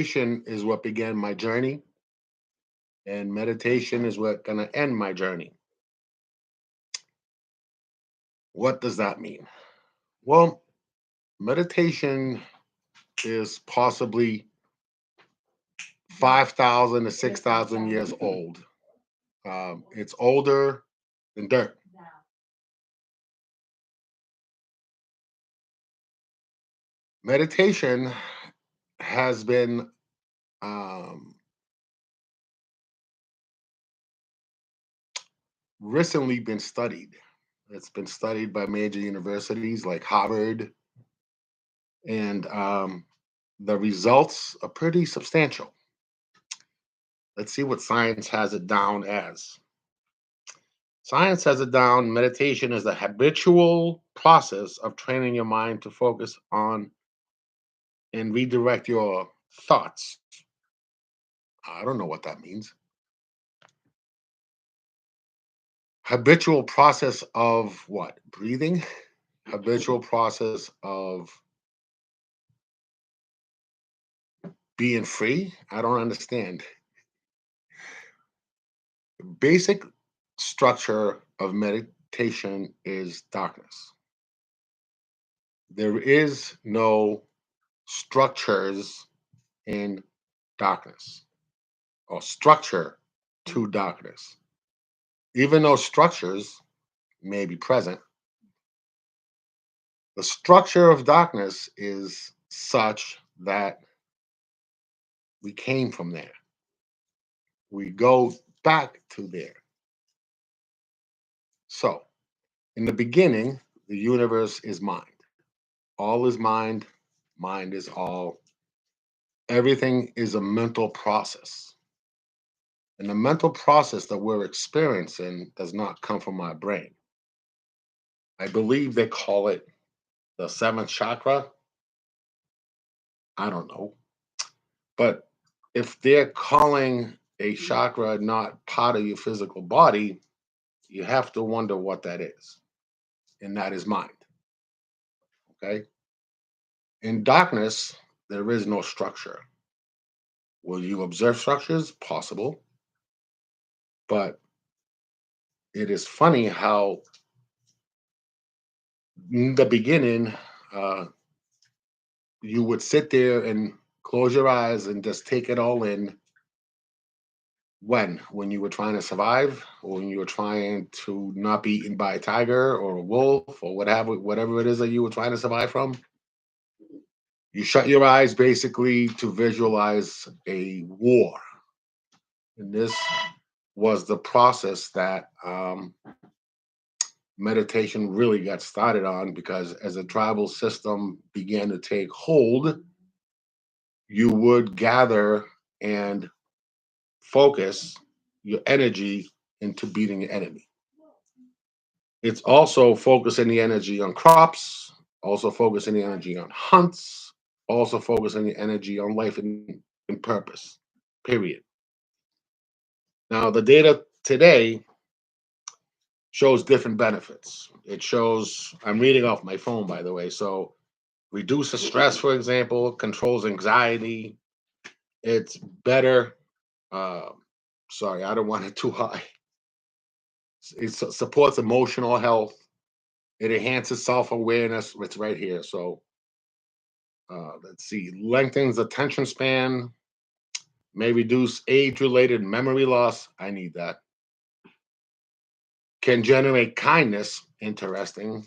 Is what began my journey, and meditation is what gonna end my journey. What does that mean? Well, meditation is possibly 5,000 to 6,000 years old. It's older than dirt. Meditation has been um, recently been studied. It's been studied by major universities like Harvard, and the results are pretty substantial. Let's see what science has it down as. Science has it down meditation is the habitual process of training your mind to focus on and redirect your thoughts. I don't know what that means. Habitual process of what? Breathing? Habitual process of being free? I don't understand. Basic structure of meditation is darkness. There is no structures in darkness or structure to darkness. Even though structures may be present, the structure of darkness is such that we came from there. We go back to there. So, in the beginning, the universe is mind. All is mind, mind is all. Everything is a mental process. And the mental process that we're experiencing does not come from our brain. I believe they call it the seventh chakra. I don't know. But if they're calling a chakra not part of your physical body, you have to wonder what that is. And that is mind. Okay. In darkness, there is no structure. Will you observe structures? Possible. But it is funny how in the beginning, uh, you would sit there and close your eyes and just take it all in. When you were trying to survive, or when you were trying to not be eaten by a tiger or a wolf or whatever it is that you were trying to survive from, you shut your eyes basically to visualize a war. And this was the process that meditation really got started on, because as a tribal system began to take hold, you would gather and focus your energy into beating your enemy. It's also focusing the energy on crops, also focusing the energy on hunts, also focusing the energy on life and purpose, period. Now, the data today shows different benefits. It shows, I'm reading off my phone, by the way. So, reduces stress, for example, controls anxiety. It's better. Uh, sorry, I don't want it too high. It supports emotional health. It enhances self awareness. It's right here. So, let's see, lengthens attention span, may reduce age related memory loss. I need that. Can generate kindness. Interesting.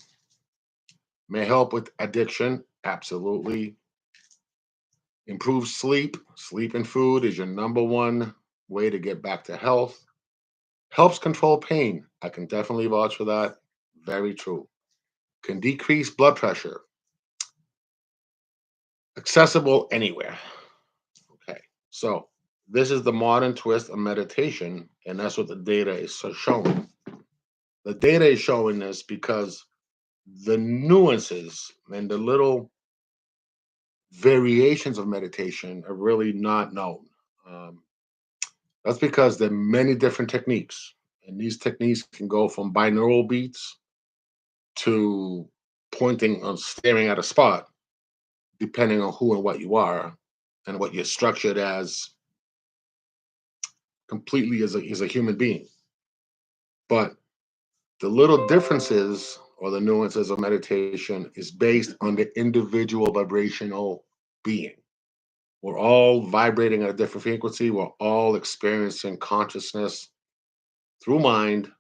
May help with addiction. Absolutely. Improve sleep. Sleep and food is your number one way to get back to health. Helps control pain. I can definitely vouch for that. Very true. Can decrease blood pressure. Accessible anywhere. Okay. So this is the modern twist of meditation, and that's what the data is showing. The data is showing this because the nuances and the little variations of meditation are really not known. Um, that's because there are many different techniques, and these techniques can go from binaural beats to pointing on staring at a spot, depending on who and what you are. and what you're structured as completely as a human being. But the little differences or the nuances of meditation is based on the individual vibrational being. We're all vibrating at a different frequency. We're all experiencing consciousness through mind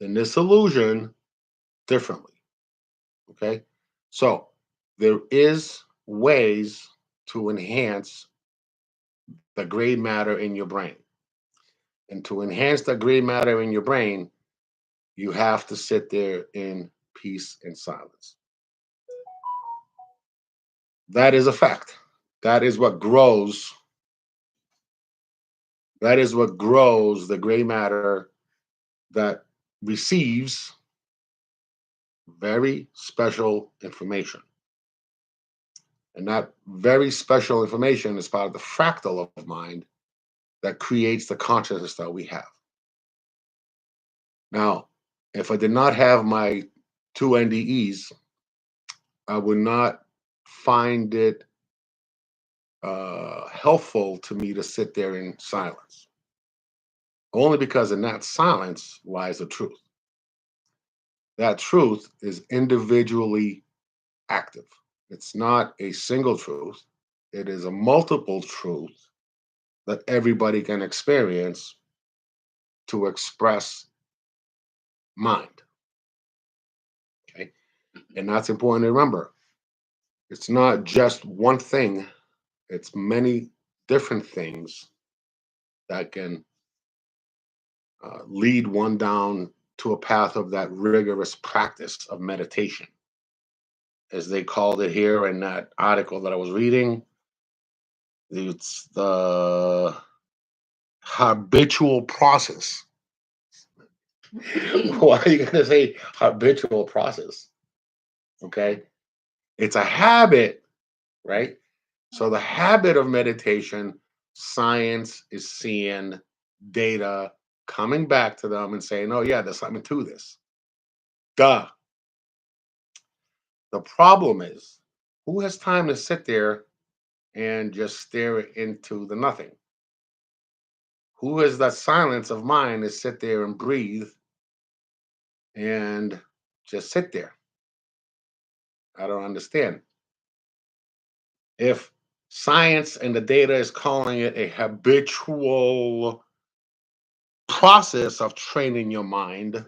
in this illusion differently. Okay. So there is ways to enhance the gray matter in your brain. And to enhance the gray matter in your brain, you have to sit there in peace and silence. That is a fact. That is what grows. That is what grows the gray matter that receives very special information. And that very special information is part of the fractal of mind that creates the consciousness that we have. Now, if I did not have my two NDEs, I would not find it helpful to me to sit there in silence. Only because in that silence lies the truth. That truth is individually active. It's not a single truth, it is a multiple truth that everybody can experience to express mind. Okay. And that's important to remember. It's not just one thing, it's many different things that can lead one down to a path of that rigorous practice of meditation. As they called it here in that article that I was reading, it's the habitual process. Why are you going to say habitual process? Okay. It's a habit, right? So the habit of meditation, science is seeing data coming back to them and saying, oh, yeah, there's something to this. Duh. The problem is, who has time to sit there and just stare into the nothing? Who has that silence of mind to sit there and breathe and just sit there? I don't understand. If science and the data is calling it a habitual process of training your mind,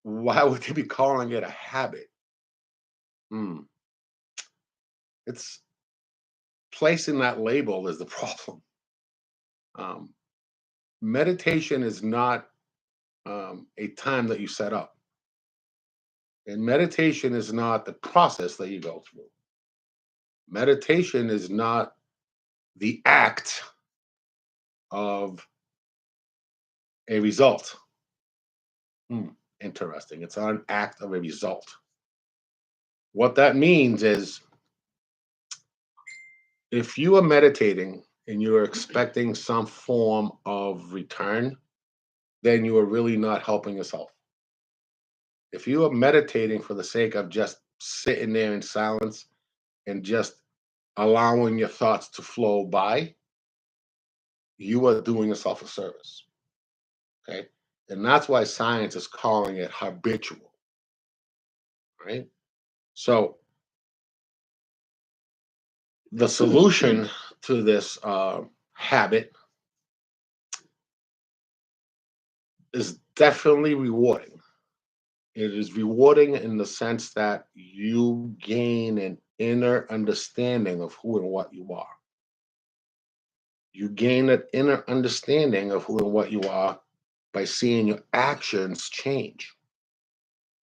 why would they be calling it a habit? Hmm. It's placing that label is the problem. Um, Meditation is not a time that you set up, and meditation is not the process that you go through. Meditation is not the act of a result. Hmm. Interesting. It's an act of a result. What that means is if you are meditating and you're expecting some form of return, then you are really not helping yourself. If you are meditating for the sake of just sitting there in silence and just allowing your thoughts to flow by, you are doing yourself a service. Okay. And that's why science is calling it habitual, right? So the solution to this habit is definitely rewarding. It is rewarding in the sense that you gain an inner understanding of who and what you are. You gain an inner understanding of who and what you are by seeing your actions change,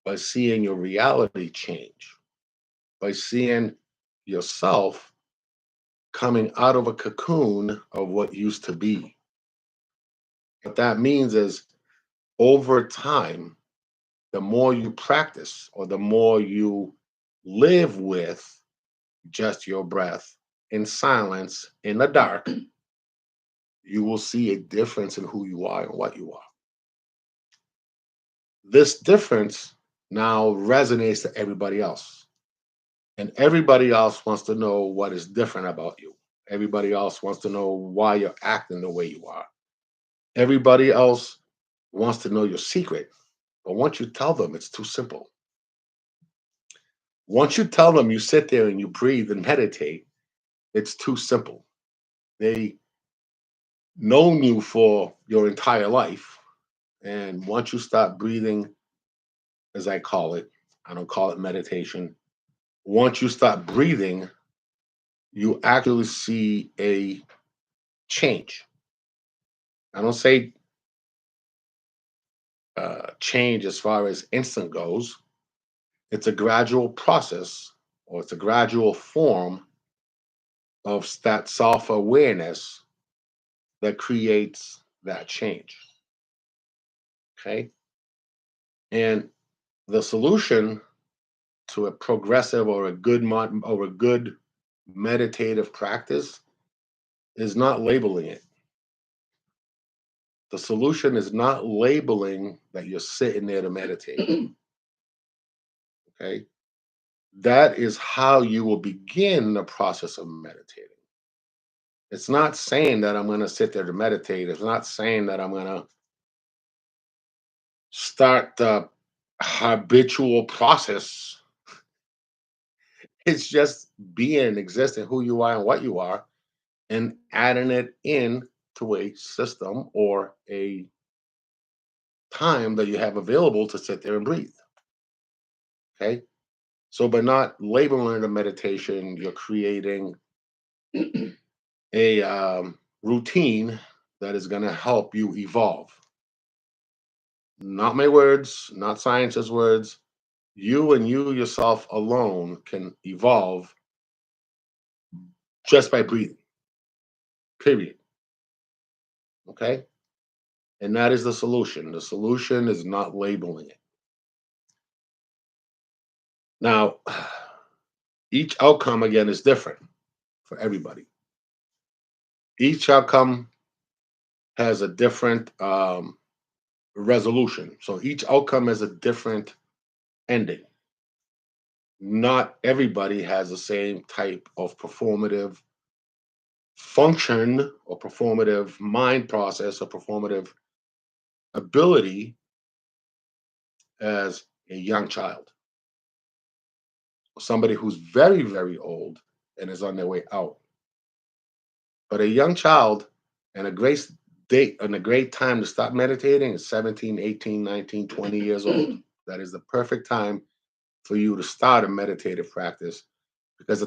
by seeing your reality change, by seeing yourself coming out of a cocoon of what used to be. What that means is over time, the more you practice or the more you live with just your breath in silence in the dark, you will see a difference in who you are and what you are. This difference now resonates to everybody else. And everybody else wants to know what is different about you. Everybody else wants to know why you're acting the way you are. Everybody else wants to know your secret. But once you tell them, it's too simple. Once you tell them, you sit there and you breathe and meditate, it's too simple. They known you for your entire life. And once you start breathing, as I call it, I don't call it meditation. Once you start breathing, you actually see a change. I don't say change as far as instant goes. It's a gradual process, or it's a gradual form of that self awareness that creates that change. Okay. And the solution to a progressive or a good meditative practice is not labeling it. The solution is not labeling that you're sitting there to meditate. Okay. That is how you will begin the process of meditating. It's not saying that I'm going to sit there to meditate. It's not saying that I'm going to start the habitual process. It's just being, existing, who you are and what you are, and adding it in to a system or a time that you have available to sit there and breathe. Okay. So by not labeling it a meditation, you're creating a routine that is going to help you evolve. Not my words, not scientists' words. You and you yourself alone can evolve just by breathing, period. Okay. And that is the solution. The solution is not labeling it. Now, each outcome again is different for everybody. Each outcome has a different resolution. So each outcome has a different ending. Not everybody has the same type of performative function or performative mind process or performative ability as a young child, somebody who's very, very old and is on their way out. But a young child and a great date and a great time to start meditating is 17, 18, 19, 20 years old. That is the perfect time for you to start a meditative practice because by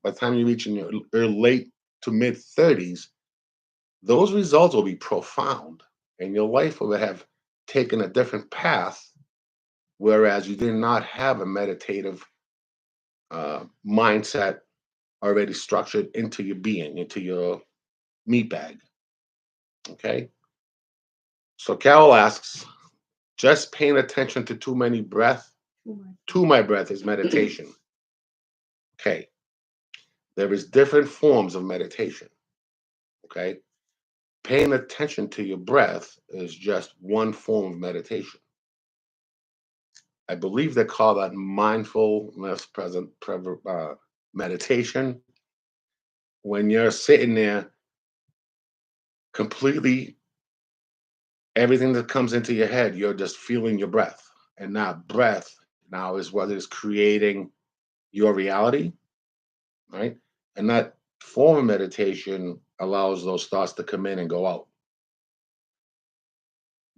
the time you reach in your late to mid 30s, those results will be profound and your life will have taken a different path, whereas you did not have a meditative mindset already structured into your being, into your meat bag. Okay. So Carol asks, just paying attention to too many breath, to my breath is meditation. Okay. There is different forms of meditation. Okay. Paying attention to your breath is just one form of meditation. I believe they call that mindfulness meditation. When you're sitting there completely, everything that comes into your head, you're just feeling your breath. And that breath now is what is creating your reality, right? And that form of meditation allows those thoughts to come in and go out.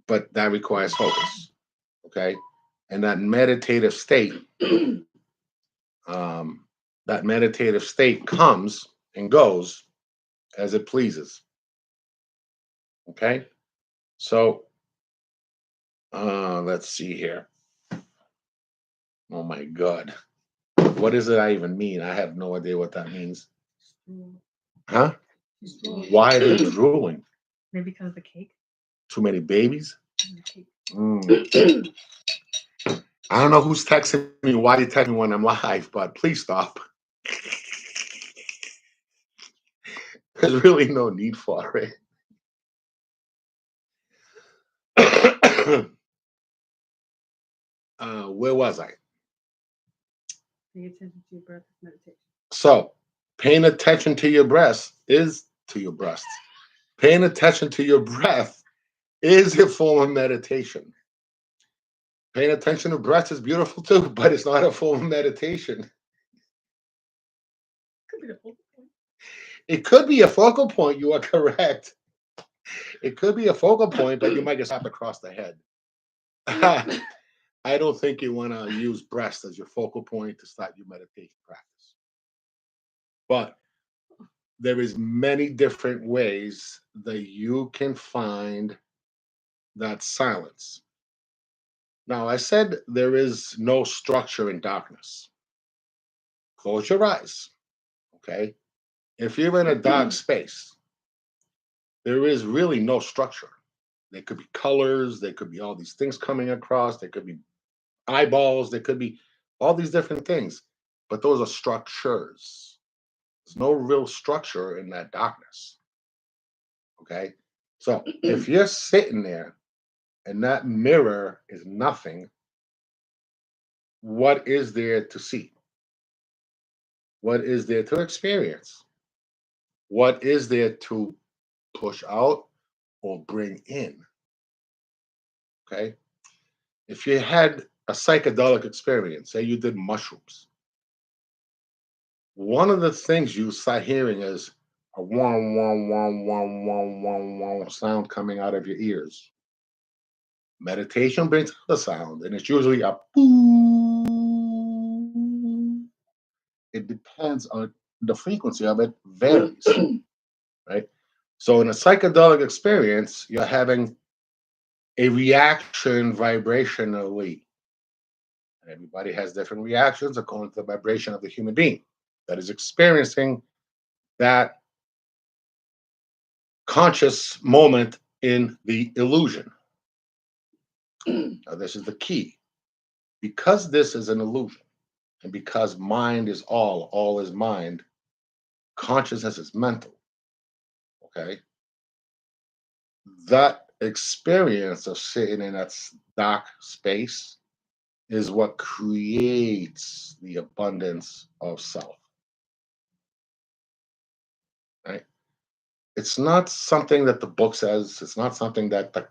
But that requires focus, okay? And um, that meditative state comes and goes as it pleases, okay? So let's see here. Oh my God. What does it I even mean? I have no idea what that means. Huh? Why are they drooling? Maybe because of the cake. Too many babies? The cake. Mm. I don't know who's texting me, why you text me when I'm live, but please stop. There's really no need for it. Where was I? Pay attention to your breath is meditation. So, Paying attention to your breath is to your breast. Paying attention to your breath is a form of meditation. Paying attention to breath is beautiful too, but it's not a form of meditation. It could be a focal point. You are correct. It could be a focal point, but you might get slapped across the head. I don't think you want to use breast as your focal point to start your meditation practice. But there is many different ways that you can find that silence. Now, I said there is no structure in darkness. Close your eyes, okay? If you're in a dark space, there is really no structure. There could be colors, there could be all these things coming across, there could be eyeballs, there could be all these different things, but those are structures. There's no real structure in that darkness, okay? So if you're sitting there and that mirror is nothing, what is there to see? What is there to experience? What is there to push out or bring in? Okay. If you had a psychedelic experience, say you did mushrooms, one of the things you start hearing is a wong, wong, wong, wong, wong, wong, wong sound coming out of your ears. Meditation brings the sound, and it's usually a boo. It depends on the frequency of it, varies, right? So in a psychedelic experience, you're having a reaction vibrationally. And everybody has different reactions according to the vibration of the human being that is experiencing that conscious moment in the illusion. Now, this is the key. Because this is an illusion, and because mind is all is mind, consciousness is mental. Okay. That experience of sitting in that dark space is what creates the abundance of self, right? It's not something that the book says. It's not something that the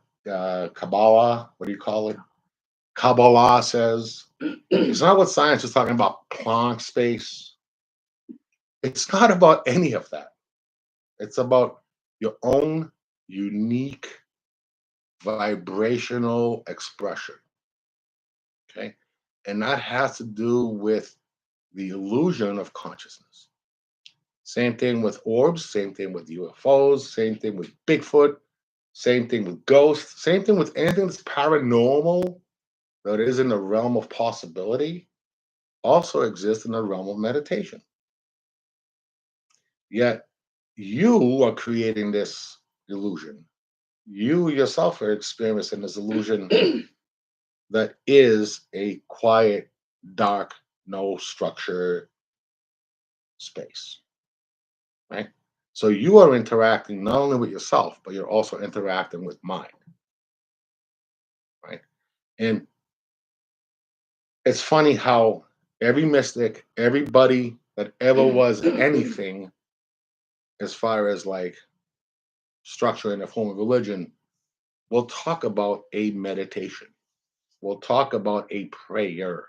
Kabbalah, what do you call it? Kabbalah says. It's not what science is talking about, Planck space. It's not about any of that. It's about your own unique vibrational expression. Okay. And that has to do with the illusion of consciousness. Same thing with orbs, same thing with UFOs, same thing with Bigfoot, same thing with ghosts, same thing with anything that's paranormal that is in the realm of possibility also exists in the realm of meditation. Yet you are creating this illusion. You yourself are experiencing this illusion that is a quiet, dark, no structure space, right? So you are interacting not only with yourself, but you're also interacting with mind, right? And it's funny how every mystic, everybody that ever was anything as far as like structure in a form of religion will talk about a meditation. We'll talk about a prayer.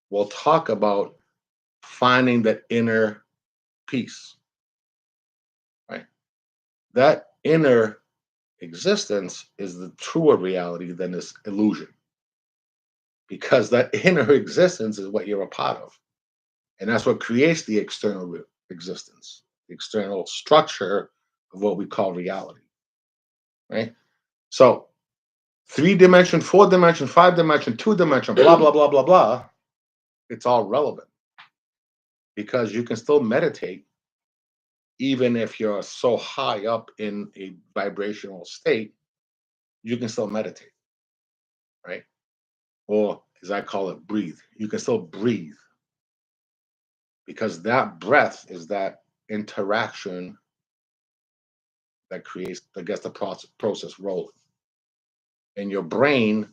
We'll talk about finding that inner peace, right? That inner existence is the truer reality than this illusion because that inner existence is what you're a part of. And that's what creates the external existence, the external structure of what we call reality, right? So, 3 dimension, 4 dimension, 5 dimension, 2 dimension, blah, blah, blah, blah, blah. It's all relevant because you can still meditate even if you're so high up in a vibrational state, you can still meditate, right? Or as I call it, breathe. You can still breathe because that breath is that interaction that gets the process rolling. And your brain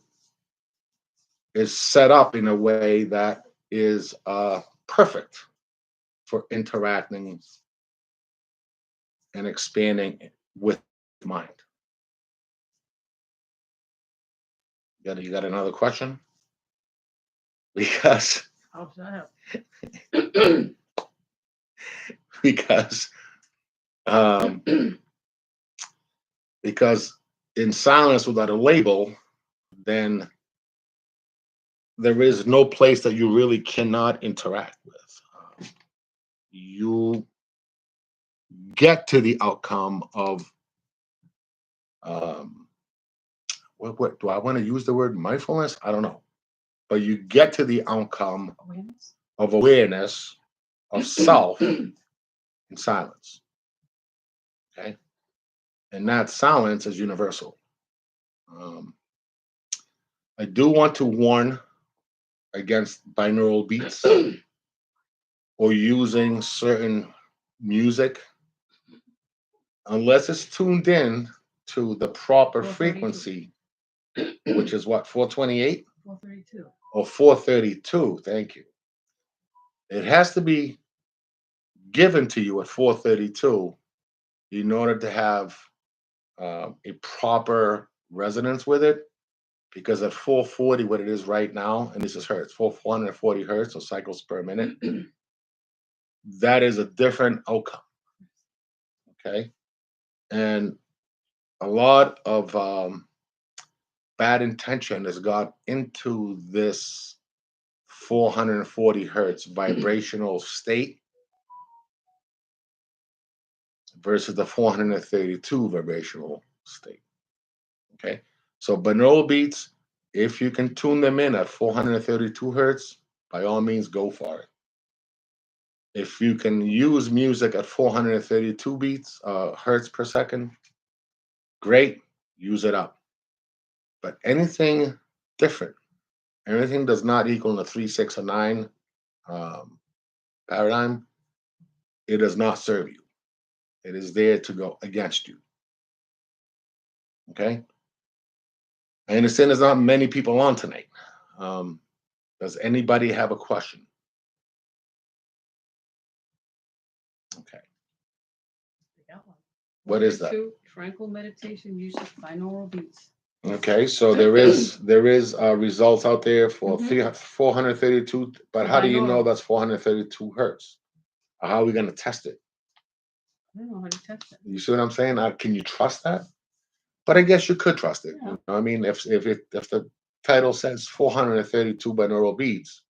is set up in a way that is perfect for interacting and expanding with mind. You got another question? Because How's that? because um, because in silence without a label, then there is no place that you really cannot interact with. You get to the outcome of um, what do I want to use the word mindfulness? I don't know, but you get to the outcome Awareness? of awareness of self in silence. Okay, and that silence is universal. Um, I do want to warn against binaural beats or using certain music unless it's tuned in to the proper 432. frequency, which is what, 428 432. or 432. Thank you. It has to be given to you at 432 in order to have a proper resonance with it. Because at 440, what it is right now, and this is hertz, 440 hertz or cycles per minute, that is a different outcome. Okay. And a lot of bad intention has got into this 440 hertz vibrational state versus the 432 vibrational state. Okay. So binaural beats, if you can tune them in at 432 hertz, by all means, go for it. If you can use music at 432 beats, hertz per second, great, use it up. But anything different, anything does not equal a 3, 6, or 9 um, paradigm, it does not serve you. It is there to go against you. Okay? I understand there's not many people on tonight. Um, does anybody have a question? Okay. I got one. What is that? 432, tranquil meditation uses binaural beats. Okay, so there is results out there for Mhm. 432, but For how do you know binaural. that's 432 hertz? How are we going to test it? I don't know how to test it. You see what I'm saying? Can you trust that? But I guess you could trust it. Yeah. You know, I mean, if the title says 432 binaural beats,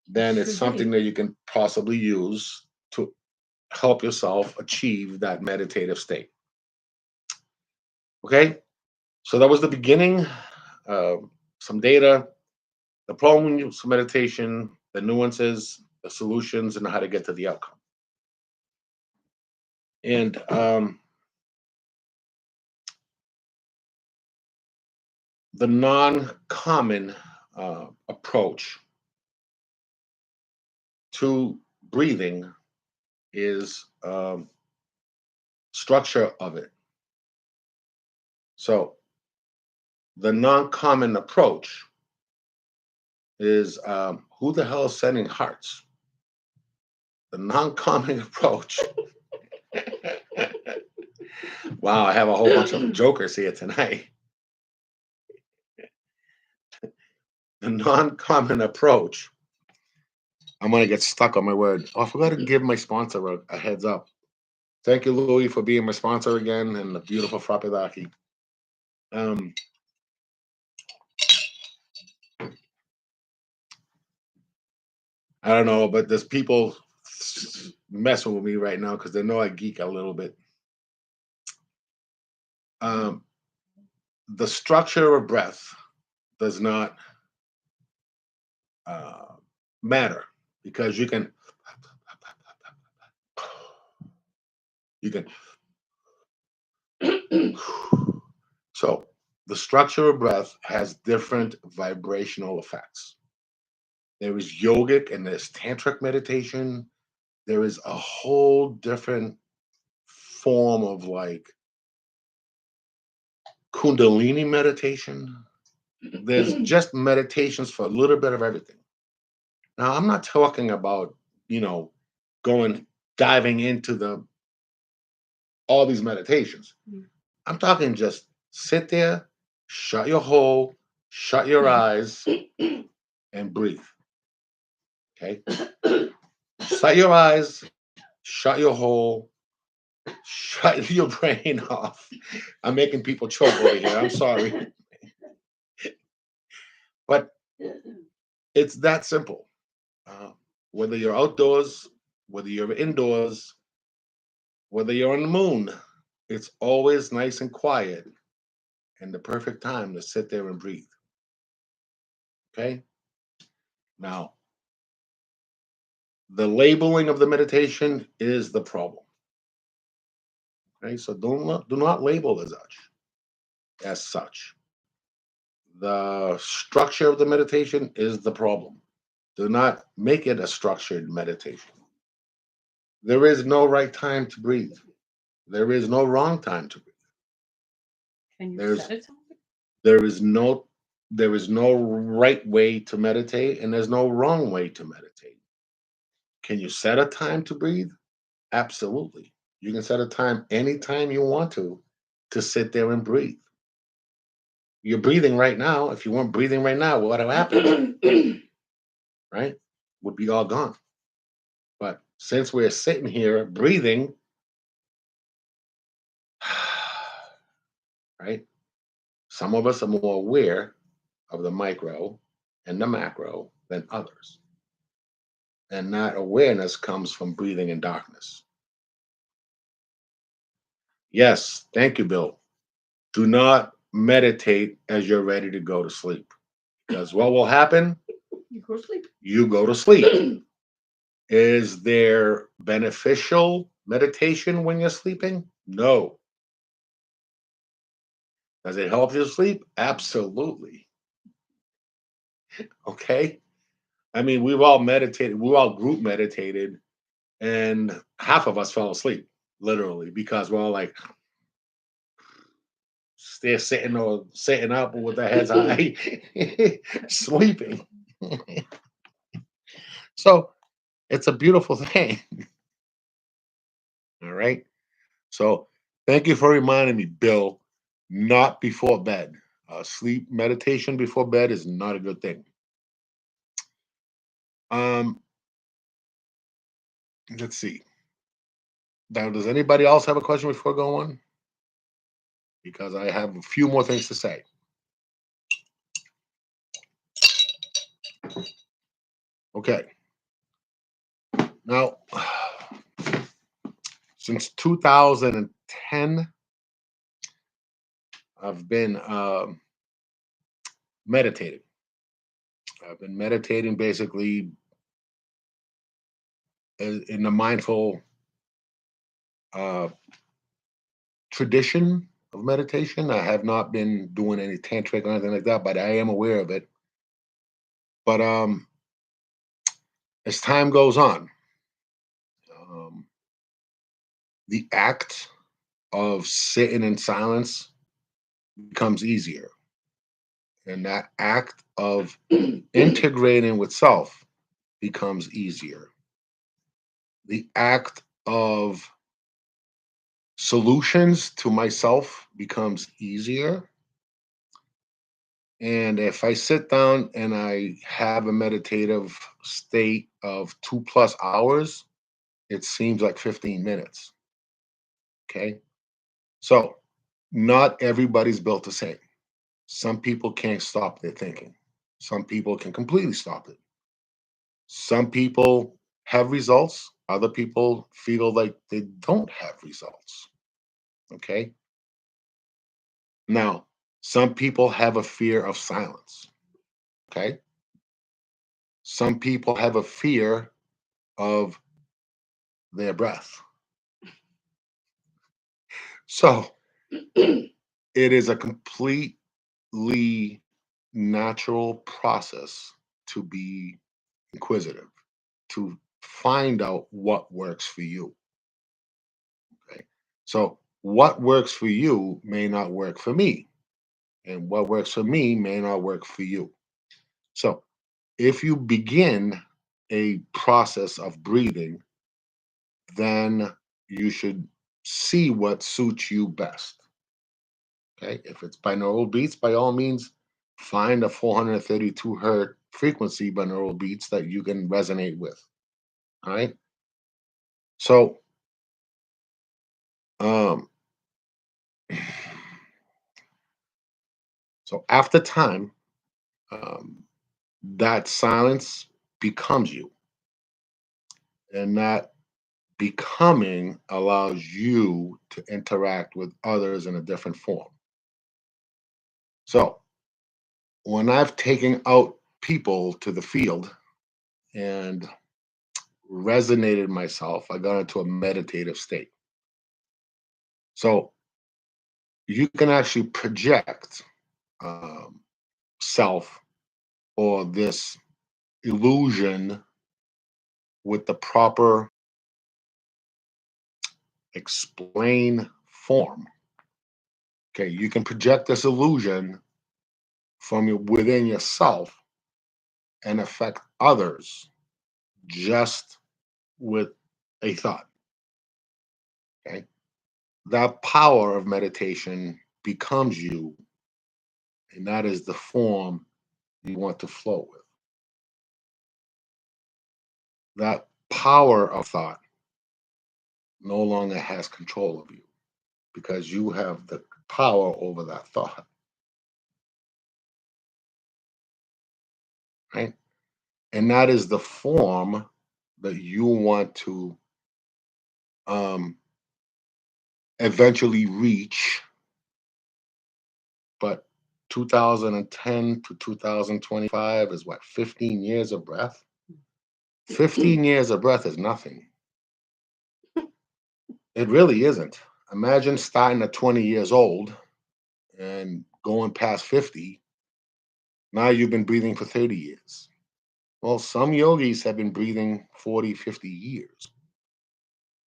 then it's Should something be. that you can possibly use to help yourself achieve that meditative state. Okay, so that was the beginning. Uh, some data, the problem with meditation, the nuances, the solutions, and how to get to the outcome. And the non-common approach to breathing is structure of it. So the non-common approach is who the hell is sending hearts? The non-common approach. Wow, I have a whole bunch of jokers here tonight. The non-common approach. I'm gonna get stuck on my word. Oh, I forgot to give my sponsor a heads up. Thank you, Louis, for being my sponsor again, and the beautiful frappedaki. Um, I don't know, but there's people messing with me right now because they know I geek a little bit. Um, the structure of breath does not uh, matter because you can so the structure of breath has different vibrational effects. There is yogic and there's tantric meditation. There is a whole different form of like kundalini meditation. There's just meditations for a little bit of everything. Now, I'm not talking about, you know, going diving into the all these meditations. Mm. I'm talking just sit there, shut your hole, shut your eyes, and breathe. Okay. Shut your eyes, shut your hole, shut your brain off. I'm making people choke over here. I'm sorry. But it's that simple. Uh, whether you're outdoors, whether you're indoors, whether you're on the moon, it's always nice and quiet and the perfect time to sit there and breathe. Okay. Now, the labeling of the meditation is the problem. Okay. So do not label as such. As such. The structure of the meditation is the problem. Do not make it a structured meditation. There is no right time to breathe. There is no wrong time to breathe. Can you There's set a time? there is no there is no right way to meditate and there's no wrong way to meditate. Can you set a time to breathe? Absolutely. You can set a time anytime you want to sit there and breathe. You're breathing right now. If you weren't breathing right now, what would happen? Right? Would be all gone. But since we're sitting here breathing, right? Some of us are more aware of the micro and the macro than others. And that awareness comes from breathing in darkness. Yes, thank you, Bill. Do not meditate as you're ready to go to sleep. Because what will happen? You go to sleep. You go to sleep. Is there beneficial meditation when you're sleeping? No. Does it help you sleep? Absolutely. Okay. I mean, we've all meditated, we all group meditated, and half of us fell asleep, literally, because we're all like, they're sitting or sitting up with their heads high, sleeping. So it's a beautiful thing. All right. So thank you for reminding me, Bill, not before bed. Sleep meditation before bed is not a good thing. Um, let's see. Now, does anybody else have a question before going on? Because I have a few more things to say. Okay. Now, since 2010, I've been meditating. I've been meditating basically in the mindful uh, tradition of meditation. I have not been doing any tantric or anything like that, but I am aware of it. But as time goes on, um, the act of sitting in silence becomes easier. And that act of integrating with self becomes easier. The act of solutions to myself becomes easier. And if I sit down and I have a meditative state of 2+ hours, it seems like 15 minutes. Okay. So not everybody's built the same. Some people can't stop their thinking. Some people can completely stop it. Some people have results. Other people feel like they don't have results. Okay. Now, some people have a fear of silence. Okay. Some people have a fear of their breath. So it is a completely natural process to be inquisitive, to find out what works for you. Okay. So what works for you may not work for me. And what works for me may not work for you. So if you begin a process of breathing then you should see what suits you best. Okay. If it's binaural beats, by all means, find a 432 hertz frequency binaural beats that you can resonate with. All right. So, um, so after time, um, that silence becomes you, and that becoming allows you to interact with others in a different form. So, when I've taken out people to the field and resonated myself, I got into a meditative state. So, you can actually project um, self or this illusion with the proper explain form. Okay, you can project this illusion from within yourself and affect others just with a thought. Okay, that power of meditation becomes you, and that is the form you want to flow with. That power of thought no longer has control of you because you have the power over that thought, right? And that is the form that you want to um, eventually reach. But 2010 to 2025 is what, 15 years of breath? 15 years of breath is nothing. It really isn't. Imagine starting at 20 years old and going past 50. Now you've been breathing for 30 years. Well, some yogis have been breathing 40, 50 years.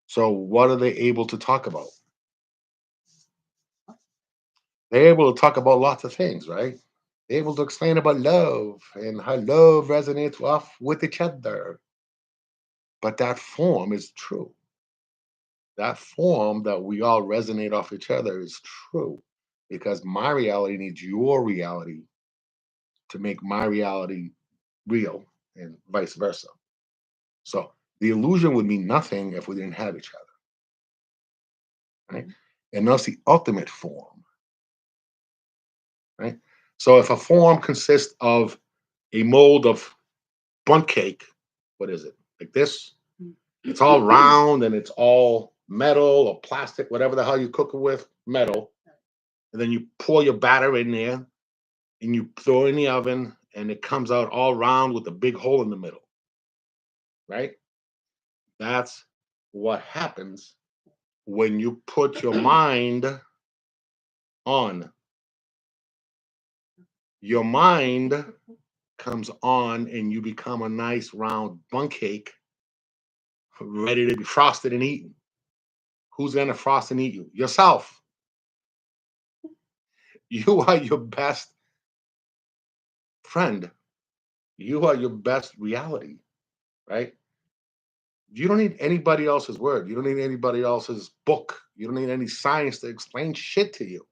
So what are they able to talk about? They're able to talk about lots of things, right? They're able to explain about love and how love resonates off with each other. But that form is true. That form that we all resonate off each other is true because my reality needs your reality to make my reality real and vice versa. So the illusion would mean nothing if we didn't have each other, right? And that's the ultimate form, right? So if a form consists of a mold of bundt cake, what is it? Like this? It's all round and it's all metal or plastic, whatever the hell you cook it with, metal. And then you pour your batter in there and you throw it in the oven and it comes out all round with a big hole in the middle, right? That's what happens when you put your mind on. Your mind comes on and you become a nice round bun cake ready to be frosted and eaten. Who's going to frost and eat you? Yourself. You are your best friend. You are your best reality, right? You don't need anybody else's word. You don't need anybody else's book. You don't need any science to explain shit to you.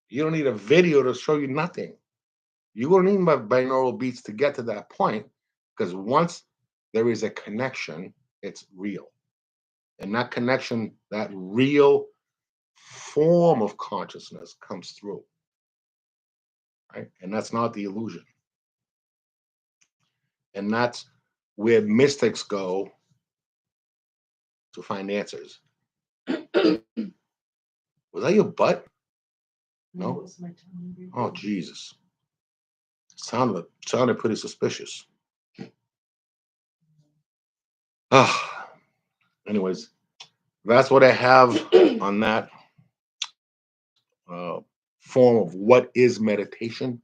You don't need a video to show you nothing. You don't need my binaural beats to get to that point because once there is a connection, it's real. And that connection, that real form of consciousness comes through, right? And that's not the illusion. And that's where mystics go to find answers. Was that your butt? No, it No? was my tongue. Oh, Jesus. Sounded pretty suspicious. Ah, anyways, that's what I have on that uh, form of what is meditation.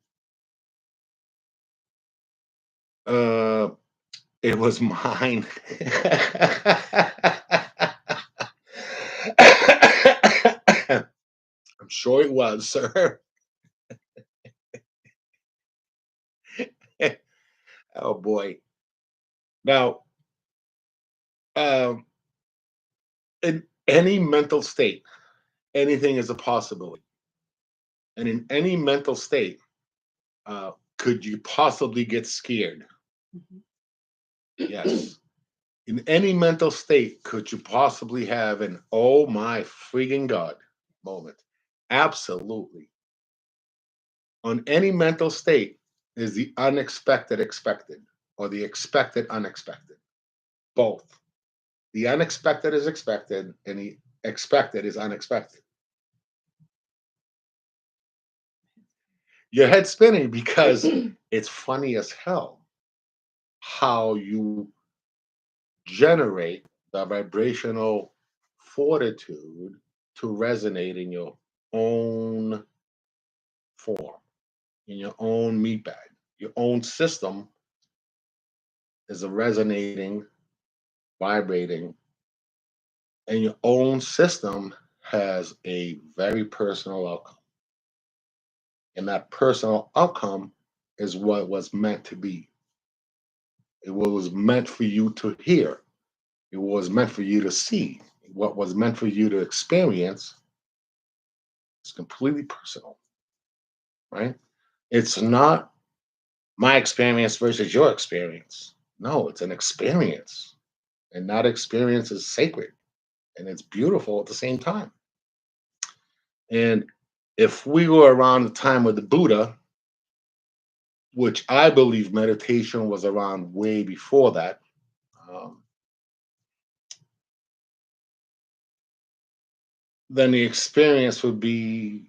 Uh, it was mine. I'm sure it was, sir. Oh boy. Now, um, In any mental state, anything is a possibility. And in any mental state, could you possibly get scared? Mhm. Yes. In any mental state, could you possibly have an oh my freaking God moment? Absolutely. On any mental state is the unexpected expected or the expected unexpected. Both. The unexpected is expected and the expected is unexpected. Your head's spinning because it's funny as hell how you generate the vibrational fortitude to resonate in your own form, in your own meat bag. Your own system is a resonating, vibrating, and your own system has a very personal outcome. And that personal outcome is what was meant to be. It was meant for you to hear. It was meant for you to see. What was meant for you to experience is completely personal, right? It's not my experience versus your experience. No, it's an experience. And that experience is sacred and it's beautiful at the same time. And if we were around the time of the Buddha, which I believe meditation was around way before that, um, then the experience would be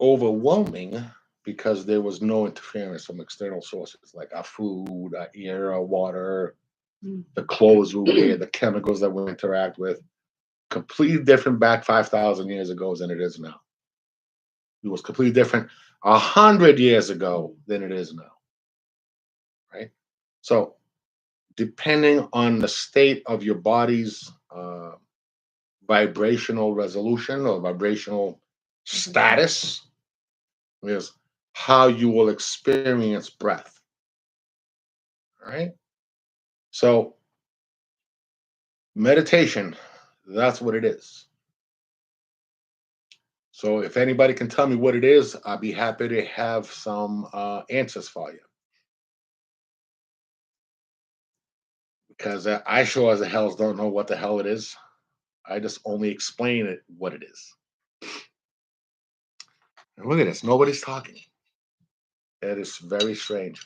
overwhelming because there was no interference from external sources like our food, our air, our water, Mm. the clothes we wear, the chemicals that we interact with. Completely different back 5,000 years ago than it is now. It was completely different 100 years ago than it is now, right? So, depending on the state of your body's vibrational resolution or vibrational status, is how you will experience breath. All right. So, meditation, that's what it is. So, if anybody can tell me what it is, I'd be happy to have some answers for you because I sure as the hells don't know what the hell it is. I just only explain it what it is. And look at this. Nobody's talking. That is very strange.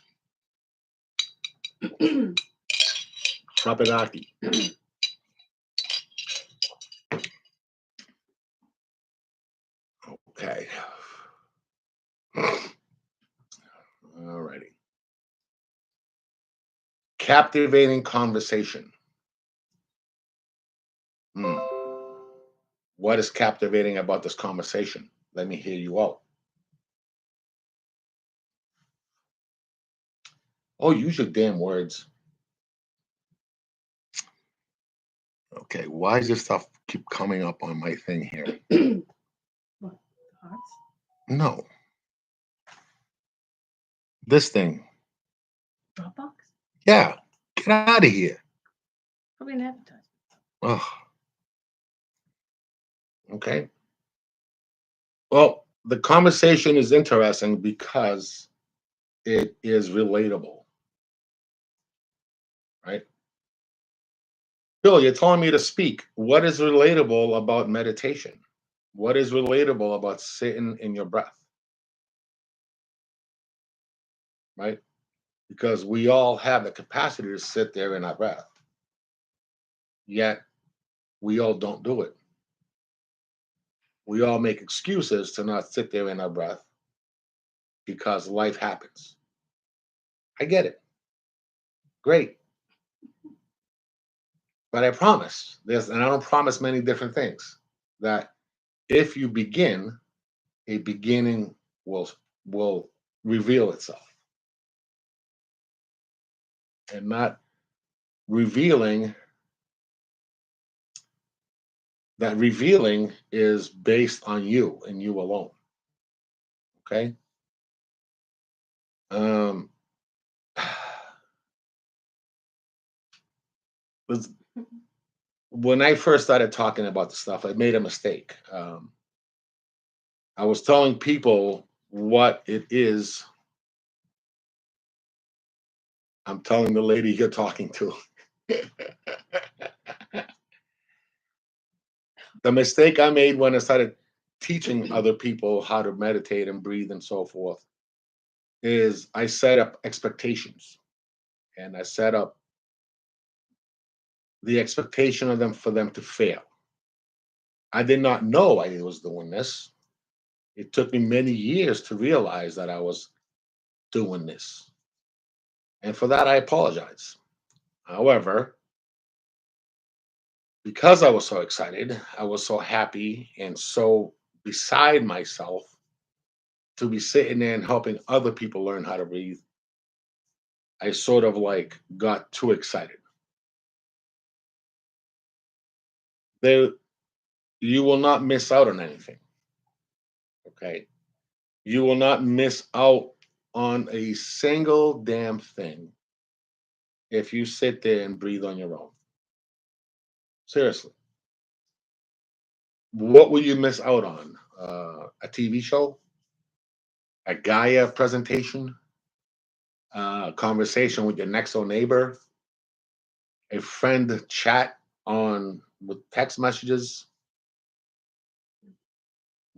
Trapinaki. Okay. All righty. Captivating conversation. Hmm. What is captivating about this conversation? Let me hear you out. Oh, use your damn words. Okay, why does this stuff keep coming up on my thing here? What? Hearts? No, this thing. Dropbox? Yeah, get out of here. Probably an advertisement. Ugh, okay. Well, the conversation is interesting because it is relatable, right? Bill, you're telling me to speak. What is relatable about meditation? What is relatable about sitting in your breath, right? Because we all have the capacity to sit there in our breath, yet we all don't do it. We all make excuses to not sit there in our breath because life happens. I get it. Great. But I promise this, and I don't promise many different things, that if you begin, a beginning will reveal itself. And not revealing, that revealing is based on you and you alone. Okay. Um let's when I first started talking about the stuff, I made a mistake. I was telling people what it is. I'm telling the lady you're talking to. The mistake I made when I started teaching other people how to meditate and breathe and so forth is I set up expectations, and I set up the expectation of them for them to fail. I did not know I was doing this. It took me many years to realize that I was doing this. And for that, I apologize. However, because I was so excited, I was so happy and so beside myself to be sitting there and helping other people learn how to breathe, I sort of like got too excited. There, you will not miss out on anything. Okay. You will not miss out on a single damn thing if you sit there and breathe on your own. Seriously. What will you miss out on? A TV show? A Gaia presentation? A conversation with your next door neighbor? A friend chat on with text messages?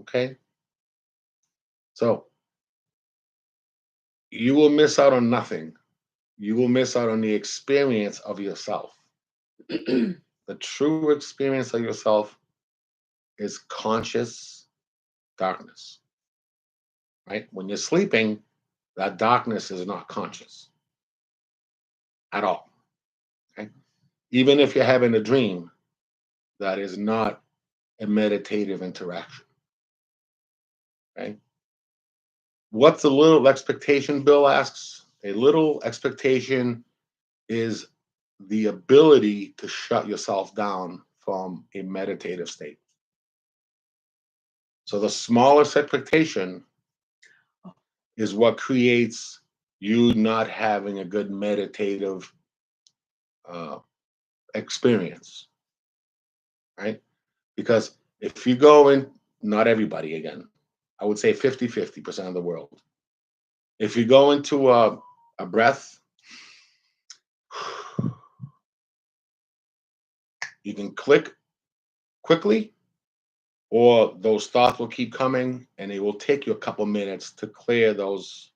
Okay. So you will miss out on nothing. You will miss out on the experience of yourself. The true experience of yourself is conscious darkness, right? When you're sleeping, that darkness is not conscious at all. Okay. Even if you're having a dream, that is not a meditative interaction. Okay. What's a little expectation? Bill asks. A little expectation is the ability to shut yourself down from a meditative state. So the smallest expectation is what creates you not having a good meditative uh, experience, right? Because if you go in, not everybody again, I would say 50-50% of the world. If you go into a breath, you can click quickly, or those thoughts will keep coming and it will take you a couple minutes to clear those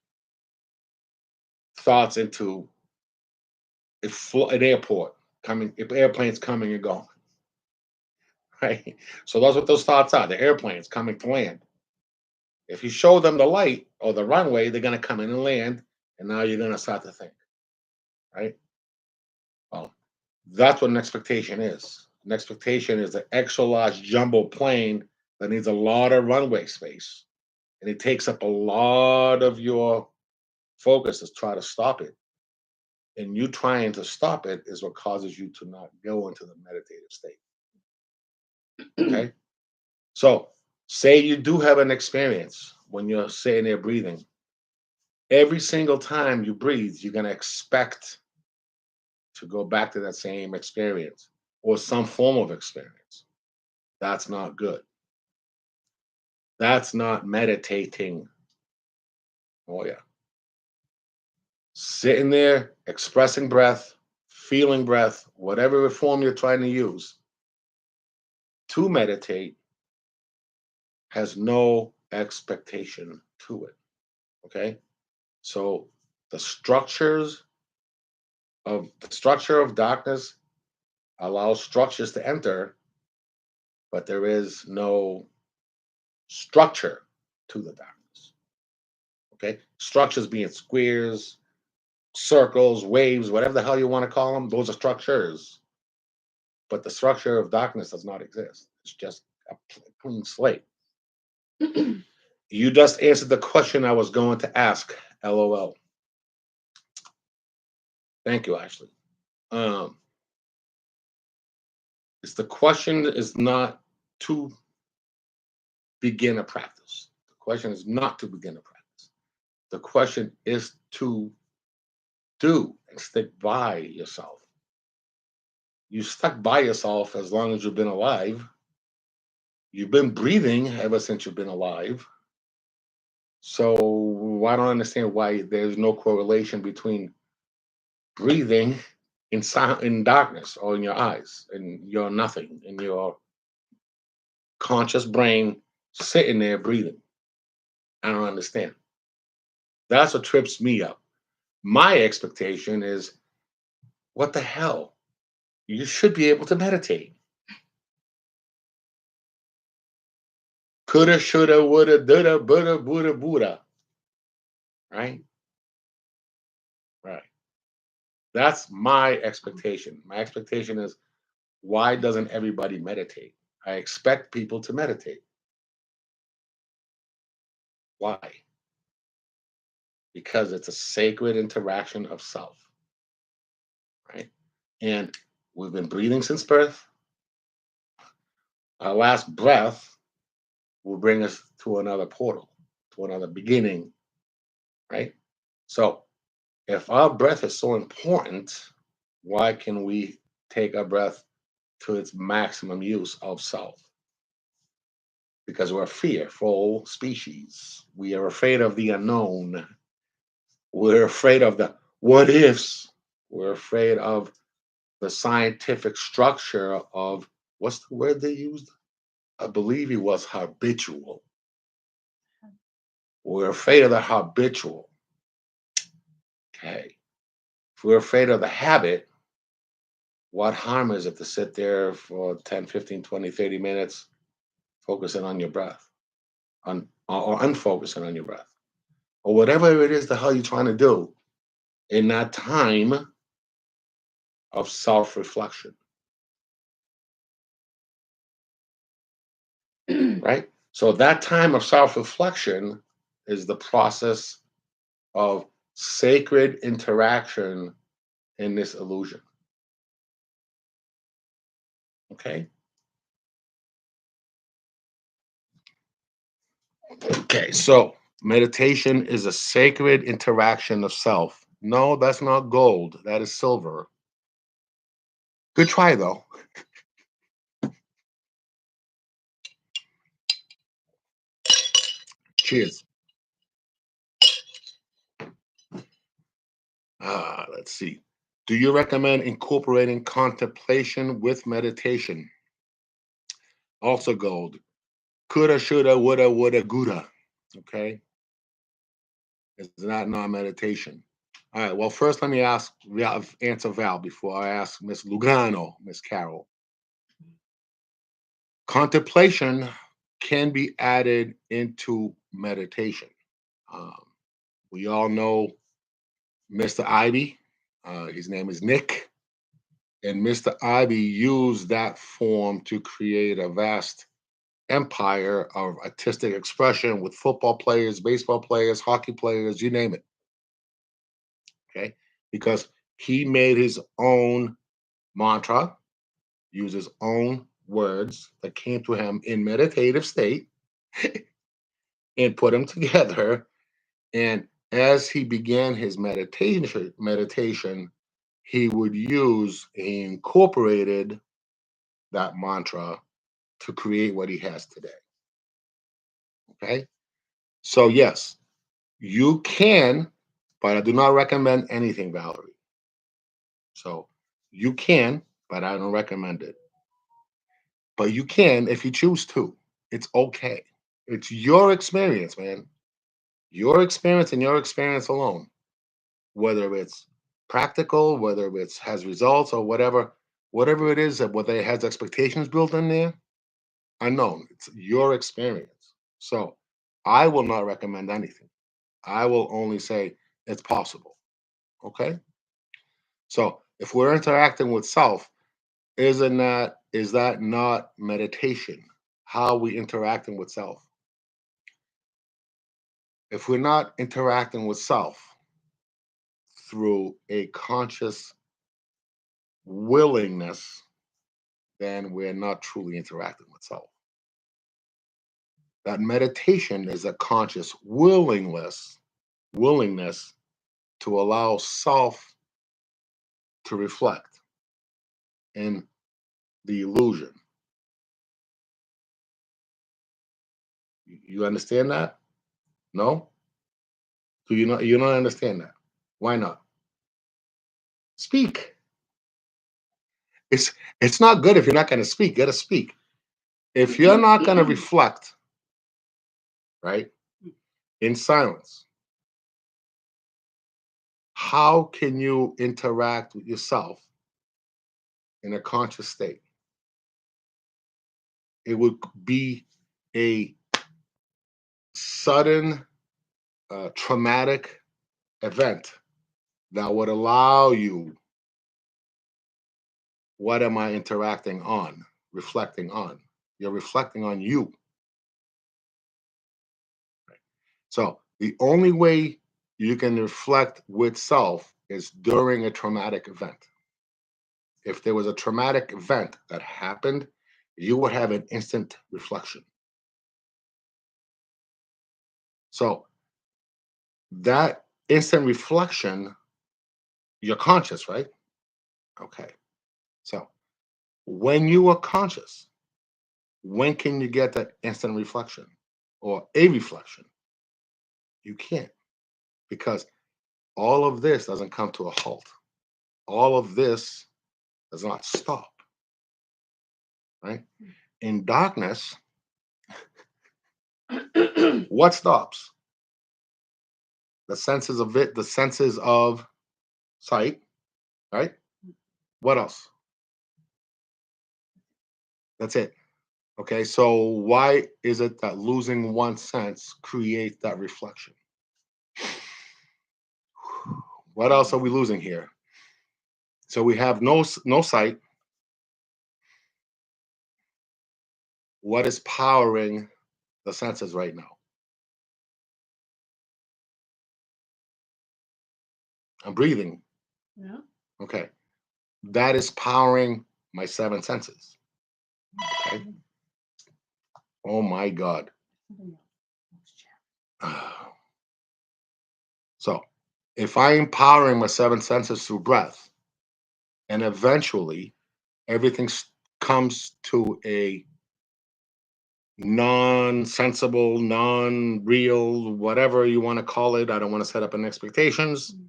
thoughts into an airport coming, if airplanes coming and going, right? So that's what those thoughts are. The airplanes coming to land. If you show them the light or the runway, they're going to come in and land, and now you're going to start to think, right? Well, that's what an expectation is. An expectation is an extra large jumbo plane that needs a lot of runway space, and it takes up a lot of your focus to try to stop it. And you trying to stop it is what causes you to not go into the meditative state. Okay. So, say you do have an experience when you're sitting there breathing. Every single time you breathe, you're going to expect to go back to that same experience or some form of experience. That's not good. That's not meditating. Oh, yeah. Sitting there, expressing breath, feeling breath, whatever form you're trying to use to meditate has no expectation to it. Okay. So the structure of darkness allows structures to enter, but there is no structure to the darkness. Okay. Structures being squares, circles, waves, whatever the hell you want to call them, those are structures. But the structure of darkness does not exist. It's just a clean slate. You just answered the question I was going to ask. LOL. Thank you, Ashley. Um, it's the question is not to begin a practice. The question is not to begin a practice. The question is to do and stick by yourself. You stuck by yourself as long as you've been alive. You've been breathing ever since you've been alive. So I don't understand why there's no correlation between breathing in darkness or in your eyes and you're nothing in your conscious brain sitting there breathing. I don't understand. That's what trips me up. My expectation is, what the hell? You should be able to meditate. Coulda, shoulda, woulda, dulda, buddha, Buddha, Buddha. Right? Right. That's my expectation. My expectation is, why doesn't everybody meditate? I expect people to meditate. Why? Because it's a sacred interaction of self, right? And we've been breathing since birth. Our last breath will bring us to another portal, to another beginning, right? So if our breath is so important, why can we take our breath to its maximum use of self? Because we're a fearful species. We are afraid of the unknown. We're afraid of the what ifs. We're afraid of the scientific structure of, what's the word they used? I believe it was habitual. We're afraid of the habitual. Okay. If we're afraid of the habit, what harm is it to sit there for 10, 15, 20, 30 minutes focusing on your breath, or unfocusing on your breath, or whatever it is the hell you're trying to do in that time of self reflection, right? So that time of self reflection is the process of sacred interaction in this illusion. Okay. Okay. So meditation is a sacred interaction of self. No, that's not gold. That is silver. Good try, though. Cheers. Let's see. Do you recommend incorporating contemplation with meditation? Also, gold. Coulda, shoulda, woulda, Gouda. Okay. It's not non-meditation. All right. Well, first, let me answer Val before I ask Miss Lugano, Miss Carol. Contemplation can be added into meditation. Um, we all know Mr. Ivy. His name is Nick. And Mr. Ivy used that form to create a vast empire of artistic expression with football players, baseball players, hockey players, you name it. Okay. Because he made his own mantra, used his own words that came to him in meditative state and put them together. And as he began his meditation, he would he incorporated that mantra to create what he has today. Okay. So, yes, you can, but I do not recommend anything, Valerie. So, you can, but I don't recommend it. But you can if you choose to. It's okay. It's your experience, man. Your experience and your experience alone. Whether it's practical, whether it's has results or whatever it is that whether it has expectations built in there, unknown. It's your experience. So I will not recommend anything. I will only say it's possible. Okay. So if we're interacting with self, is that not meditation? How we interacting with self? If we're not interacting with self through a conscious willingness, then we're not truly interacting with self. That meditation is a conscious willingness, willingness, to allow self to reflect. in the illusion. You understand that? No? Do you not? You don't understand that? Why not? Speak. It's it's not good if you're not going to speak. You got to speak. If you're not going to reflect, right, in silence, how can you interact with yourself in a conscious state? It would be a sudden, traumatic event that would allow you, what am I interacting on, reflecting on? You're reflecting on you. So the only way you can reflect with self is during a traumatic event. If there was a traumatic event that happened, you would have an instant reflection. So that instant reflection, you're conscious, right? Okay. So when you are conscious, when can you get that instant reflection or a reflection? You can't, because all of this doesn't come to a halt. All of this does not stop, right? In darkness, what stops? The senses of it, the senses of sight, right? What else? That's it. Okay, so why is it that losing one sense creates that reflection? What else are we losing here? So we have no sight. What is powering the senses right now? I'm breathing. Yeah. Okay, that is powering my seven senses. Okay. Oh my God. Something else. So if I am powering my seven senses through breath, and eventually everything comes to a non-sensible, non-real, whatever you want to call it. I don't want to set up an expectations. Mm.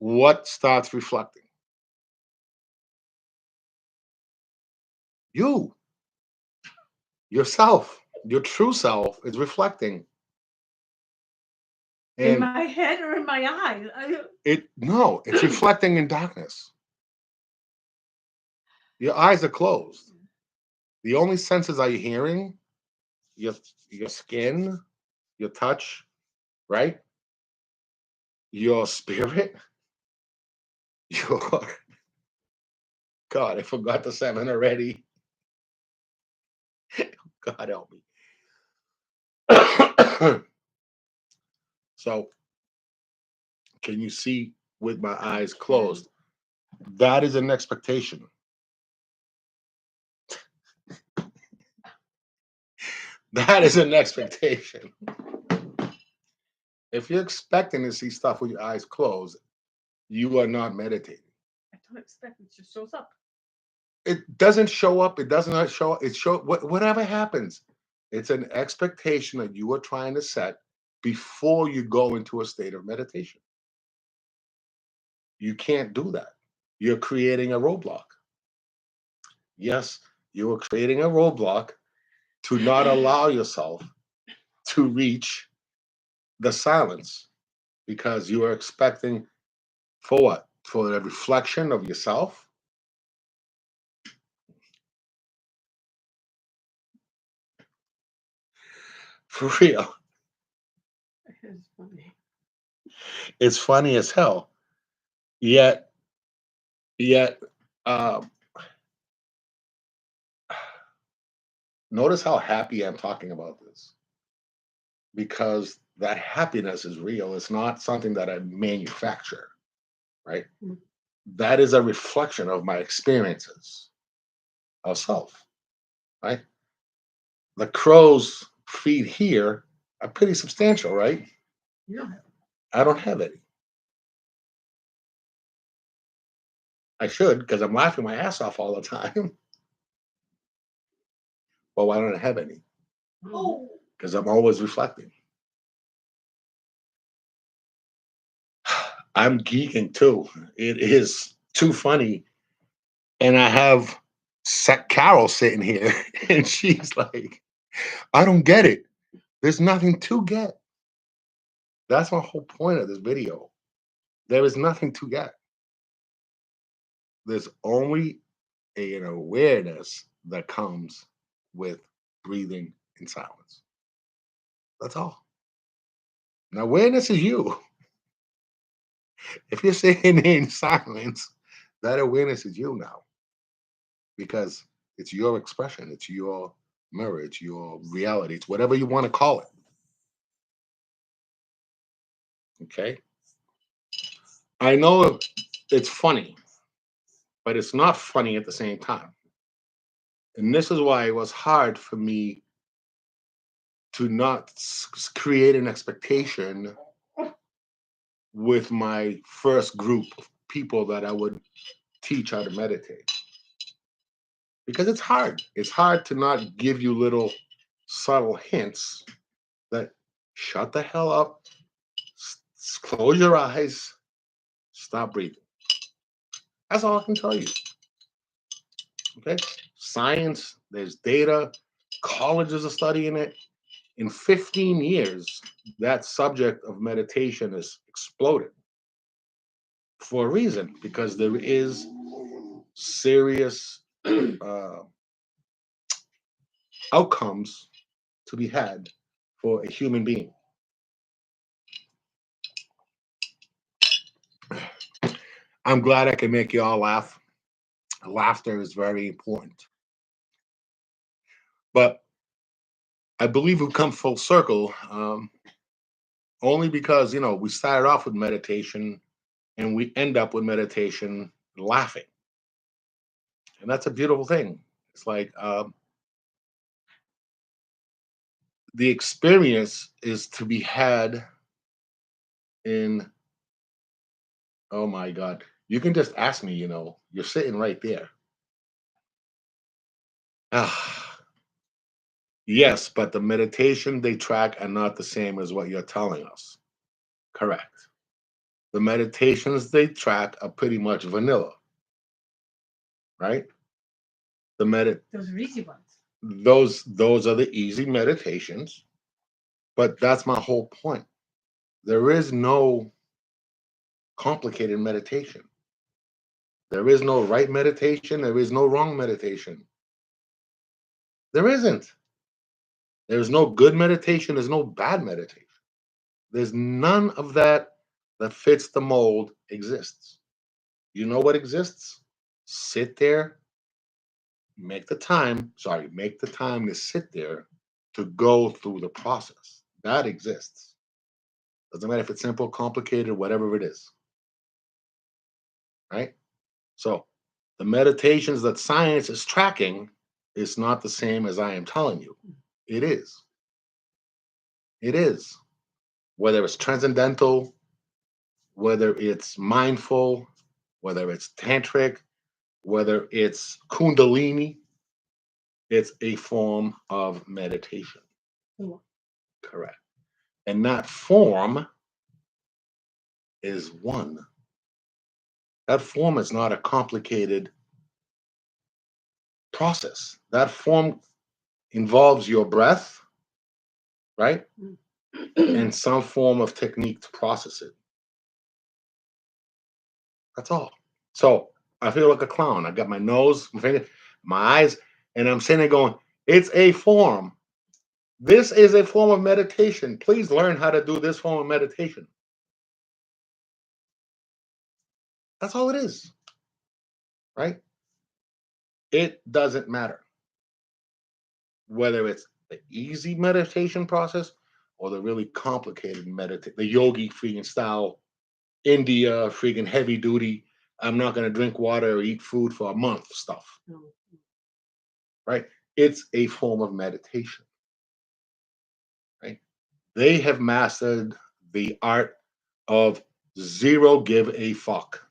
What starts reflecting? You, yourself, your true self is reflecting. In And my head or in my eyes? it's reflecting in darkness. Your eyes are closed. The only senses are you hearing, your your skin, your touch, right? Your spirit, your God, I forgot the seven already. God help me. So, can you see with my eyes closed? That is an expectation. That is an expectation. If you're expecting to see stuff with your eyes closed, you are not meditating. I don't expect it just shows up. It doesn't show up. It does not show up. It show whatever happens. It's an expectation that you are trying to set before you go into a state of meditation. You can't do that. You're creating a roadblock. Yes, you are creating a roadblock to not allow yourself to reach the silence because you are expecting for what? For the reflection of yourself? For real. It's funny. It's funny as hell. Yet, yet, uh, notice how happy I'm talking about this because that happiness is real. It's not something that I manufacture, right? Mm. That is a reflection of my experiences of self, right? The crow's feet here are pretty substantial, right? You don't have I don't have any. I should, because I'm laughing my ass off all the time. Well, why don't I have any? Mhm. Because I'm always reflecting. I'm geeking too. It is too funny. And I have Carol sitting here, and she's like, I don't get it. There's nothing to get. That's my whole point of this video. There is nothing to get. There's only an awareness that comes with breathing in silence. That's all. Now, awareness is you. If you're sitting in silence, that awareness is you now because it's your expression, it's your mirror, it's your reality, it's whatever you want to call it. Okay. I know it's funny, but it's not funny at the same time. And this is why it was hard for me to not create an expectation with my first group of people that I would teach how to meditate. Because it's hard. It's hard to not give you little subtle hints that shut the hell up, close your eyes, stop breathing. That's all I can tell you. Okay? Science, there's data, colleges are studying it. In 15 years, that subject of meditation has exploded for a reason because there is serious uh, outcomes to be had for a human being. I'm glad I can make you all laugh. Laughter is very important. But I believe we've come full circle only because, we started off with meditation and we end up with meditation laughing. And that's a beautiful thing. It's like the experience is to be had in, oh my God, you can just ask me, you're sitting right there. Ah, yes, but the meditation they track are not the same as what you're telling us. Correct. The meditations they track are pretty much vanilla, right? The Those are easy ones. those are the easy meditations, but that's my whole point. There is no complicated meditation. There is no right meditation, there is no wrong meditation. There isn't. There's no good meditation, there's no bad meditation. There's none of that that fits the mold exists. You know what exists? Sit there, make the time to sit there to go through the process. That exists. Doesn't matter if it's simple, complicated, whatever it is, right? So the meditations that science is tracking is not the same as I am telling you. It is. It is. Whether it's transcendental, whether it's mindful, whether it's tantric, whether it's kundalini, it's a form of meditation. Cool. Correct. And that form is one. That form is not a complicated process. That form involves your breath, right? And some form of technique to process it. That's all. So I feel like a clown. I got my nose, my finger, my eyes, and I'm sitting there going, it's a form. This is a form of meditation. Please learn how to do this form of meditation. That's all it is, right? It doesn't matter whether it's the easy meditation process or the really complicated meditation, the yogi freaking style, India freaking heavy duty. I'm not going to drink water or eat food for a month stuff, No. right? It's a form of meditation, right? They have mastered the art of zero give a fuck.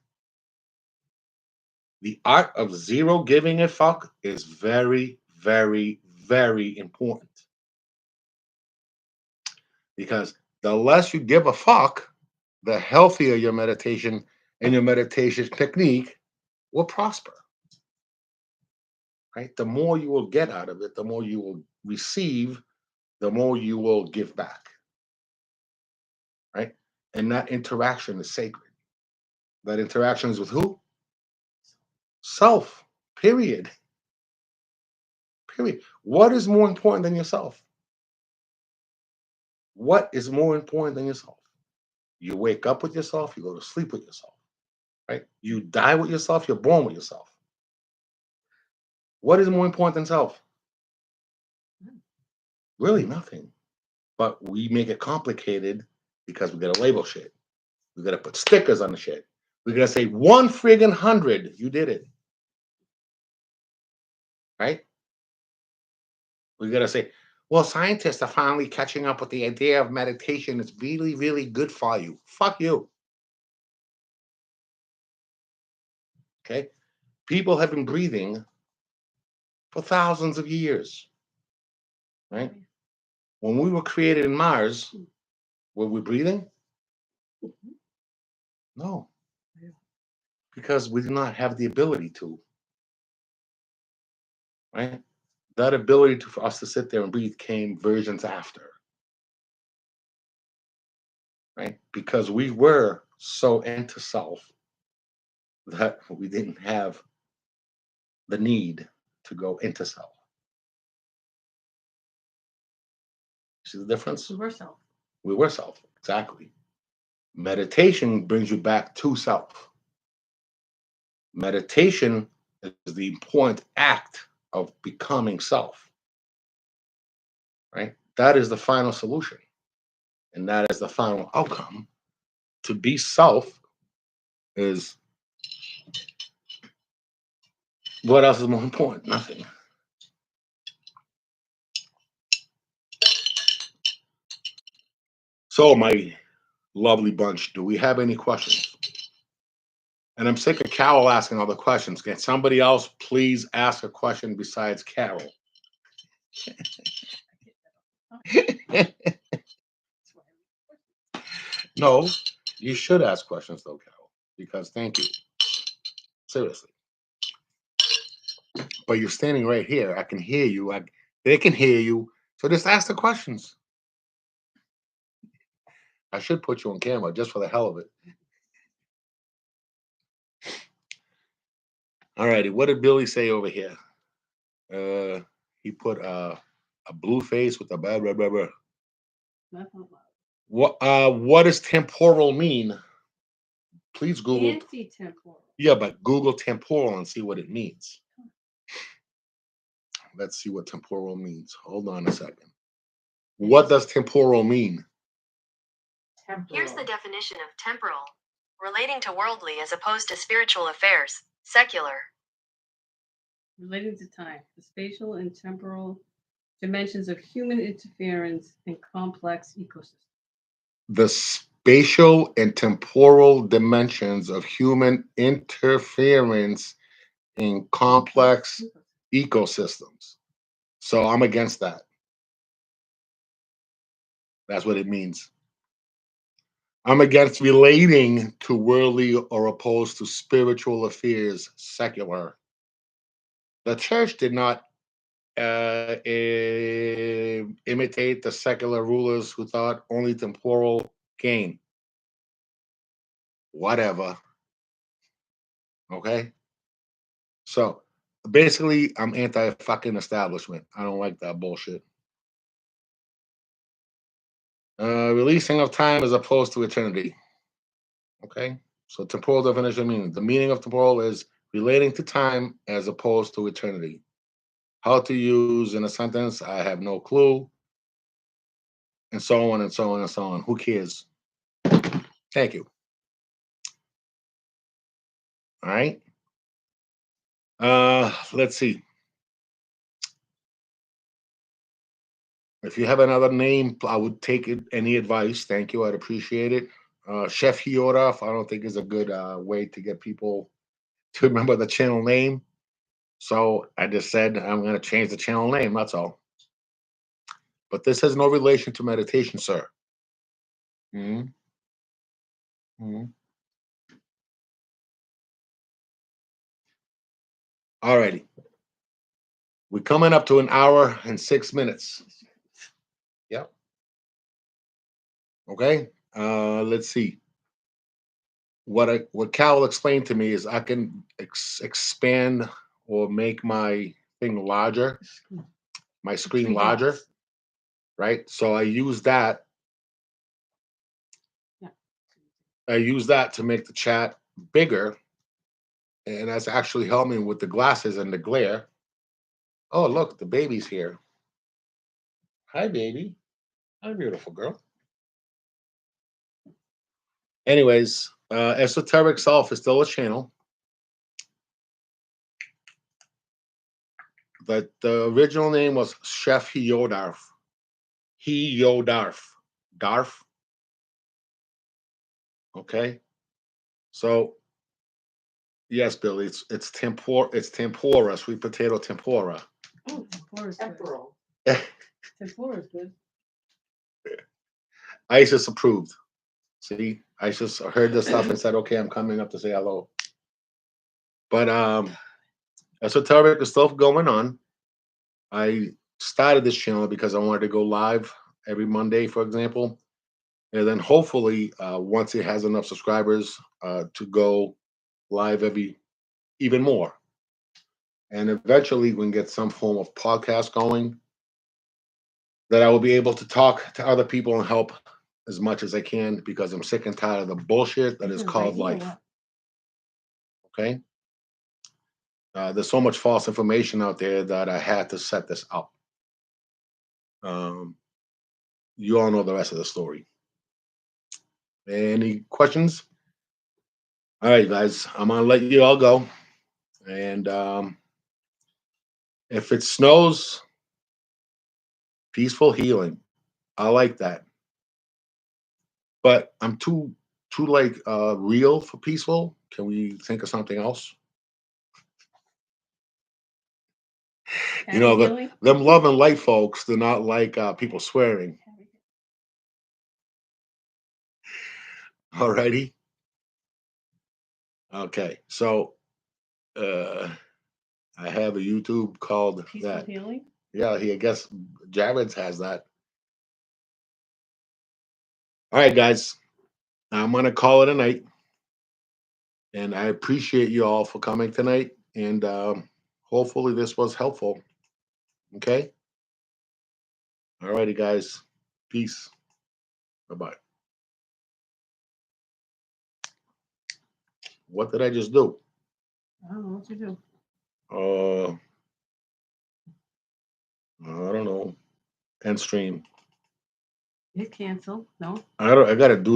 The art of zero giving a fuck is very, very, very important because the less you give a fuck, the healthier your meditation and your meditation technique will prosper. Right? The more you will get out of it, the more you will receive, the more you will give back. Right? And that interaction is sacred. That interaction is with who? Self. Period. Period. What is more important than yourself? What is more important than yourself? You wake up with yourself, you go to sleep with yourself, right? You die with yourself, you're born with yourself. What is more important than self? Really nothing. But we make it complicated because we gotta label shit. We gotta put stickers on the shit. We gotta say 1 friggin' 100, you did it. Right? We gotta say, well, scientists are finally catching up with the idea of meditation. It's really, really good for you. Fuck you. Okay? People have been breathing for thousands of years. Right? When we were created in Mars, were we breathing? No, because we do not have the ability to, right? That ability for us to sit there and breathe came versions after, right? Because we were so into self that we didn't have the need to go into self. See the difference? We were self. We were self, exactly. Meditation brings you back to self. Meditation is the important act of becoming self, right? That is the final solution. And that is the final outcome. To be self is what else is more important? Nothing. So, my lovely bunch, do we have any questions? And I'm sick of Carol asking all the questions. Can somebody else please ask a question besides Carol? No, you should ask questions though, Carol, because thank you. Seriously. But you're standing right here. I can hear you. They can hear you. So just ask the questions. I should put you on camera just for the hell of it. All righty. What did Billy say over here? He put a blue face with a blah blah blah blah. What does temporal mean? Please Google. Anti-temporal. Yeah, but Google temporal and see what it means. Let's see what temporal means. Hold on a second. What does temporal mean? Here's the definition of temporal: relating to worldly as opposed to spiritual affairs, secular. Relating to time, the spatial and temporal dimensions of human interference in complex ecosystems. The spatial and temporal dimensions of human interference in complex ecosystems. So I'm against that. That's what it means. I'm against relating to worldly or opposed to spiritual affairs, secular. The church did not imitate the secular rulers who thought only temporal gain. Whatever. Okay? So basically, I'm anti fucking establishment. I don't like that bullshit. Releasing of time as opposed to eternity. Okay? So temporal definition means the meaning of temporal is relating to time as opposed to eternity. How to use in a sentence, I have no clue. And so on and so on and so on. Who cares? Thank you. All right. Let's see. If you have another name, I would take it. Any advice? Thank you. I'd appreciate it. Chef Hioraf, I don't think is a good way to get people to remember the channel name. So I just said I'm going to change the channel name. That's all. But this has no relation to meditation, sir. Mhm. Mhm. All righty. We're coming up to an hour and 6 minutes. Yep. Okay. Let's see. What Cal explained to me is I can expand or make my thing larger, my screen Three larger, dots. right? So I use that. Yeah. I use that to make the chat bigger, and that's actually helping with the glasses and the glare. Oh, look, the baby's here. Hi, baby. Hi, beautiful girl. Anyways, Esoteric Self is still a channel. But the original name was Chef Yodarf. Yodarf. Darf. Okay. So yes, Billy, it's tempura, sweet potato tempura. Oh, tempura is good. Temporal. Tempura is good. ISIS approved. See, ISIS heard this stuff and said, okay, I'm coming up to say hello. But Esoteric is still going on. I started this channel because I wanted to go live every Monday, for example. And then hopefully, once it has enough subscribers, to go live even more. And eventually we can get some form of podcast going that I will be able to talk to other people and help as much as I can because I'm sick and tired of the bullshit that is called life. Okay. There's so much false information out there that I had to set this up. You all know the rest of the story. Any questions? All right, guys, I'm gonna let you all go. And if it snows, peaceful healing. I like that. But I'm too like real for peaceful. Can we think of something else? You know, Really? them love and light folks, they're not like people swearing. Alrighty. Okay. So I have a YouTube called Peaceful that. healing? Yeah, I guess Jared's has that. All right, guys. I'm gonna call it a night. And I appreciate you all for coming tonight. And hopefully this was helpful. Okay. All righty, guys. Peace. Bye-bye. What did I just do? I don't know what you do. I don't know. End stream. Hit cancel. No. I gotta do